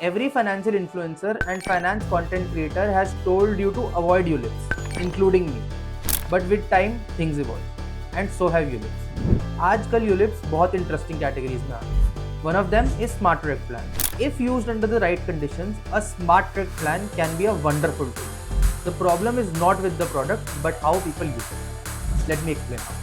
Every financial influencer and finance content creator has told you to avoid ULIPs, including me. But with time, things evolve. And so have ULIPs. आजकल ULIPs बहुत interesting categories में आ रहे हैं. One of them is Smart Trek plan. If used under the right conditions, a Smart Trek plan can be a wonderful tool. The problem is not with the product, but how people use it. Let me explain how.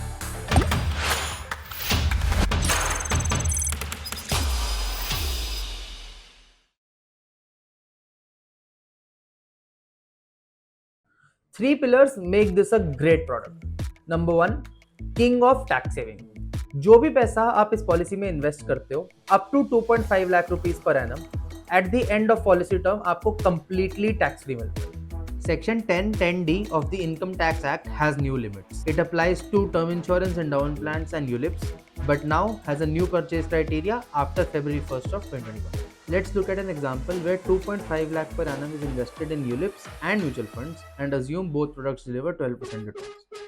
Three pillars make this a great product. Number one, king of tax saving. जो भी पैसा आप इस policy में invest करते हो up to 2.5 lakh rupees per annum at the end of policy term आपको completely tax free मिलता है. Section 10(10)(d) of the Income Tax Act has new limits. It applies to term insurance, endowment plans and ULIPs, but now has a new purchase criteria after February 1st of 2021. Let's look at an example where 2.5 lakh per annum is invested in ULIPs and mutual funds and assume both products deliver 12% returns.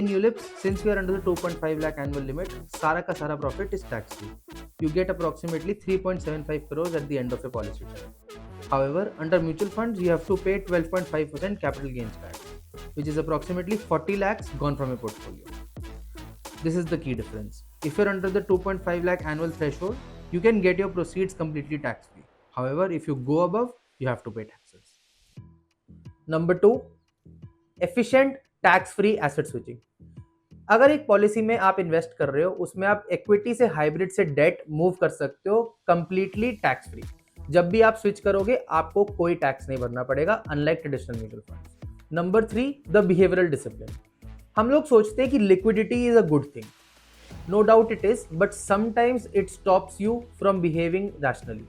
In ULIPs, since we are under the 2.5 lakh annual limit, सारा का सारा profit is tax free. You get approximately 3.75 crores at the end of a policy term. However, under mutual funds, you have to pay 12.5% capital gains tax, which is approximately 40 lakhs gone from your portfolio. This is the key difference. If you're under the 2.5 lakh annual threshold, you can get your proceeds completely tax free. However, if you go above, you have to pay taxes. Number two, efficient tax-free asset switching. अगर एक policy में आप invest कर रहे हो उसमें आप equity से हाइब्रिड से डेट मूव कर सकते हो कंप्लीटली टैक्स फ्री. जब भी आप स्विच करोगे आपको कोई टैक्स नहीं भरना पड़ेगा unlike traditional mutual funds. Number three, the behavioural discipline. हम लोग सोचते हैं कि liquidity is a good thing. No doubt it is, but sometimes it stops you from behaving rationally.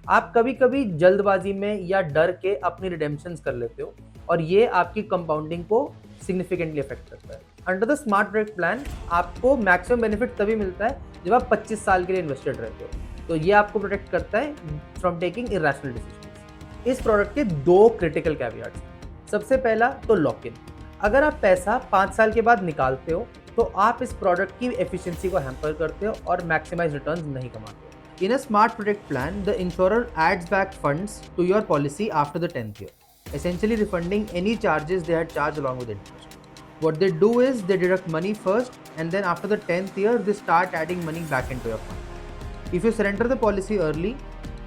आप कभी कभी जल्दबाजी में या डर के अपनी रिडेम्पशंस कर लेते हो और ये आपकी कंपाउंडिंग को सिग्निफिकेंटली अफेक्ट करता है. Under the smart track plan आपको मैक्सिमम बेनिफिट तभी मिलता है जब आप 25 साल के लिए इन्वेस्टेड रहते हो. तो ये आपको प्रोटेक्ट करता है फ्रॉम टेकिंग इरैशनल डिसीजंस. इस प्रोडक्ट के दो क्रिटिकल कैवियाट्स. सबसे पहला तो लॉक इन. अगर आप पैसा 5 साल के बाद निकालते हो तो आप इस प्रोडक्ट की एफिशिएंसी को हैम्पर करते हो और मैक्सिमाइज रिटर्न्स नहीं कमाते हो. In a smart protect plan, the insurer adds back funds to your policy after the 10th year, essentially refunding any charges they had charged along with interest. What they do is they deduct money first and then after the 10th year they start adding money back into your fund. If you surrender the policy early,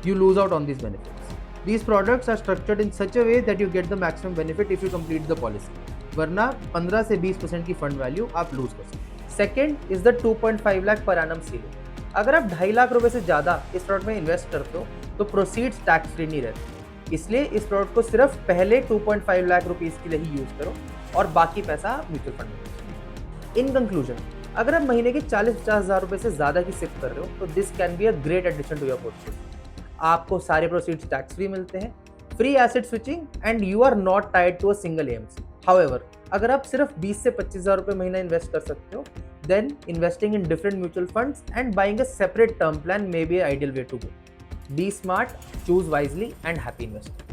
you lose out on these benefits. These products are structured in such a way that you get the maximum benefit if you complete the policy. वरना 15 से 20% की fund value आप loose कर सकते हैं. Second is the 2.5 lakh per annum ceiling. अगर आप 2.5 लाख रुपए से ज़्यादा इस प्रोडक्ट में इन्वेस्ट करते हो तो प्रोसीड्स टैक्स फ्री नहीं रहते. इसलिए इस प्रोडक्ट को सिर्फ पहले 2.5 लाख रुपीस के लिए ही यूज करो और बाकी पैसा म्यूचुअल फंड में यूज. इन कंक्लूजन, अगर आप महीने के 40-50 हज़ार रुपए से ज़्यादा की सिप कर रहे हो तो this can be a great addition to your portfolio. आपको सारे प्रोसीड्स टैक्स फ्री मिलते हैं, free asset switching and you are not tied to a single AMC. However, अगर आप सिर्फ 20 से 25 हज़ार रुपए महीना इन्वेस्ट कर सकते हो, then investing in different mutual funds and buying a separate term plan may be an ideal way to go. Be smart, choose wisely and happy investing.